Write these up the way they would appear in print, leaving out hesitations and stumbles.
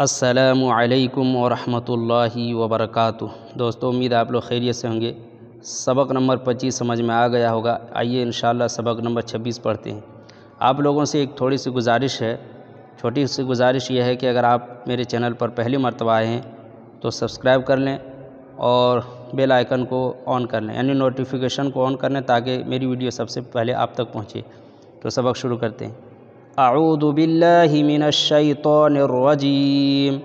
السلام علیکم ورحمۃ اللہ وبرکاتہ۔ دوستو امید آپ لوگ خیریت سے ہوں گے۔ سبق نمبر 25 سمجھ میں آ گیا ہوگا۔ آئیے انشاءاللہ سبق نمبر 26 پڑھتے ہیں۔ آپ لوگوں سے ایک تھوڑی سی گزارش ہے، چھوٹی سی گزارش یہ ہے کہ اگر آپ میرے چینل پر پہلی مرتبہ آئے ہیں تو سبسکرائب کر لیں اور بیل آئیکن کو آن کر لیں، یعنی نوٹیفیکیشن کو آن کر لیں تاکہ میری ویڈیو سب سے پہلے آپ تک پہنچے۔ تو سبق شروع کرتے ہیں۔ اعوذ باللہ من الشیطان الرجیم،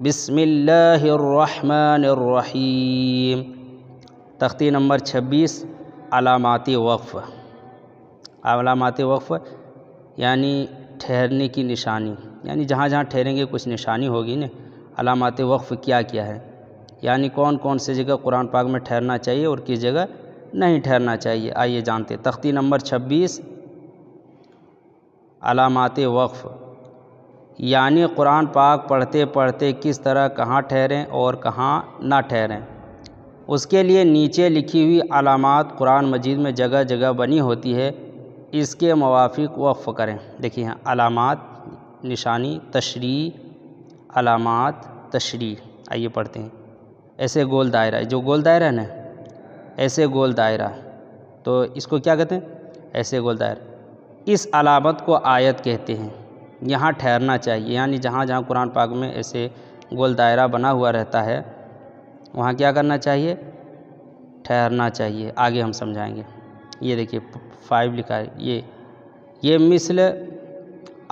بسم اللہ الرحمن الرحیم۔ تختی نمبر 26، علامات وقف۔ علامات وقف یعنی ٹھہرنے کی نشانی، یعنی جہاں جہاں ٹھہریں گے کچھ نشانی ہوگی نا۔ علامات وقف کیا کیا ہے، یعنی کون کون سی جگہ قرآن پاک میں ٹھہرنا چاہیے اور کس جگہ نہیں ٹھہرنا چاہیے۔ آئیے جانتے ہیں۔ تختی نمبر 26، علامات وقف، یعنی قرآن پاک پڑھتے پڑھتے کس طرح کہاں ٹھہریں اور کہاں نہ ٹھہریں۔ اس کے لیے نیچے لکھی ہوئی علامات قرآن مجید میں جگہ جگہ بنی ہوتی ہے، اس کے موافق وقف کریں۔ دیکھیے ہاں، علامات نشانی، تشریح، علامات تشریح۔ آئیے پڑھتے ہیں۔ ایسے گول دائرہ، جو گول دائرہ ہے نا، ایسے گول دائرہ، تو اس کو کیا کہتے ہیں؟ ایسے گول دائرہ۔ اس علامت کو آیت کہتے ہیں۔ یہاں ٹھہرنا چاہیے، یعنی جہاں جہاں قرآن پاک میں ایسے گول دائرہ بنا ہوا رہتا ہے وہاں کیا کرنا چاہیے؟ ٹھہرنا چاہیے۔ آگے ہم سمجھائیں گے۔ یہ دیکھیے 5 لکھا ہے، یہ مثل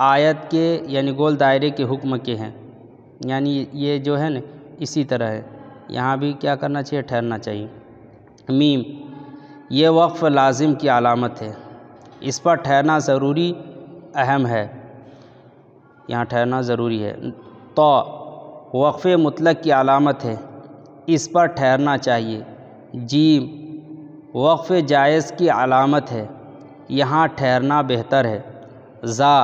آیت کے یعنی گول دائرے کے حکم کے ہیں، یعنی یہ جو ہے نا اسی طرح ہے۔ یہاں بھی کیا کرنا چاہیے؟ ٹھہرنا چاہیے۔ میم، یہ وقف لازم کی علامت ہے، اس پر ٹھہرنا ضروری اہم ہے، یہاں ٹھہرنا ضروری ہے۔ تو وقف مطلق کی علامت ہے، اس پر ٹھہرنا چاہیے۔ جیم، وقف جائز کی علامت ہے، یہاں ٹھہرنا بہتر ہے۔ زا،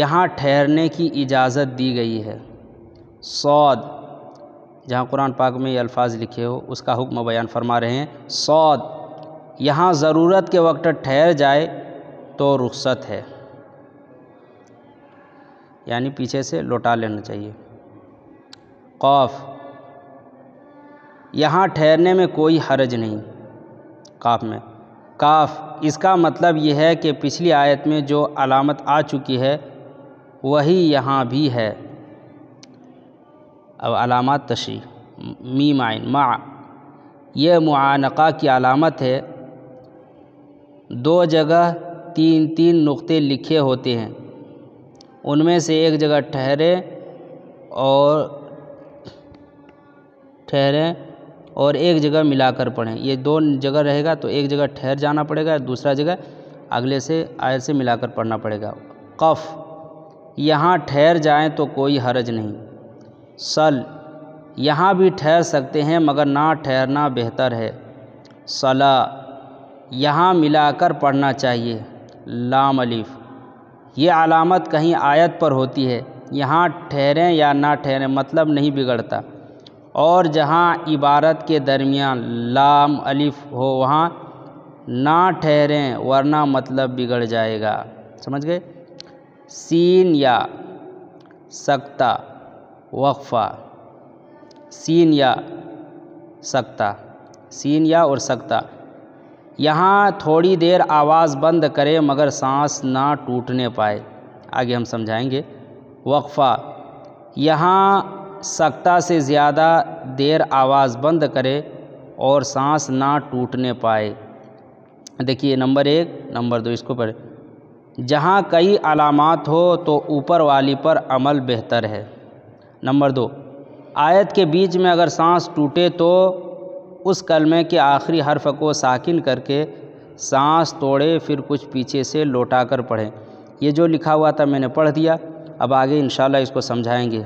یہاں ٹھہرنے کی اجازت دی گئی ہے۔ صاد، جہاں قرآن پاک میں یہ الفاظ لکھے ہو اس کا حکم بیان فرما رہے ہیں۔ صاد، یہاں ضرورت کے وقت ٹھہر جائے تو رخصت ہے، یعنی پیچھے سے لوٹا لینا چاہیے۔ قاف، یہاں ٹھہرنے میں کوئی حرج نہیں۔ قاف میں کاف، اس کا مطلب یہ ہے کہ پچھلی آیت میں جو علامت آ چکی ہے وہی یہاں بھی ہے۔ اب علامات تشریح۔ میم عین، مع، یہ معانقہ کی علامت ہے، 2 جگہ 3 نقطے لکھے ہوتے ہیں، ان میں سے ایک جگہ ٹھہریں اور ایک جگہ ملا کر پڑھیں۔ یہ 2 جگہ رہے گا تو ایک جگہ ٹھہر جانا پڑے گا، دوسرا جگہ اگلے سے آیت سے ملا کر پڑھنا پڑے گا۔ قف، یہاں ٹھہر جائیں تو کوئی حرج نہیں۔ صل، یہاں بھی ٹھہر سکتے ہیں مگر نہ ٹھہرنا بہتر ہے۔ صلا، یہاں ملا کر پڑھنا چاہیے۔ لام الف، یہ علامت کہیں آیت پر ہوتی ہے، یہاں ٹھہریں یا نہ ٹھہریں مطلب نہیں بگڑتا، اور جہاں عبارت کے درمیان لام الف ہو وہاں نہ ٹھہریں ورنہ مطلب بگڑ جائے گا۔ سمجھ گئے؟ سین یا سکتہ وقفہ، سین یا سکتہ، سین یا اور سکتہ، یہاں تھوڑی دیر آواز بند کرے مگر سانس نہ ٹوٹنے پائے۔ آگے ہم سمجھائیں گے۔ وقفہ، یہاں سکتہ سے زیادہ دیر آواز بند کرے اور سانس نہ ٹوٹنے پائے۔ دیکھیے نمبر 1، نمبر 2 اس کو پڑھیں۔ جہاں کئی علامات ہو تو اوپر والی پر عمل بہتر ہے۔ نمبر 2، آیت کے بیچ میں اگر سانس ٹوٹے تو اس کلمے کے آخری حرف کو ساکن کر کے سانس توڑے، پھر کچھ پیچھے سے لوٹا کر پڑھیں۔ یہ جو لکھا ہوا تھا میں نے پڑھ دیا، اب آگے انشاءاللہ اس کو سمجھائیں گے۔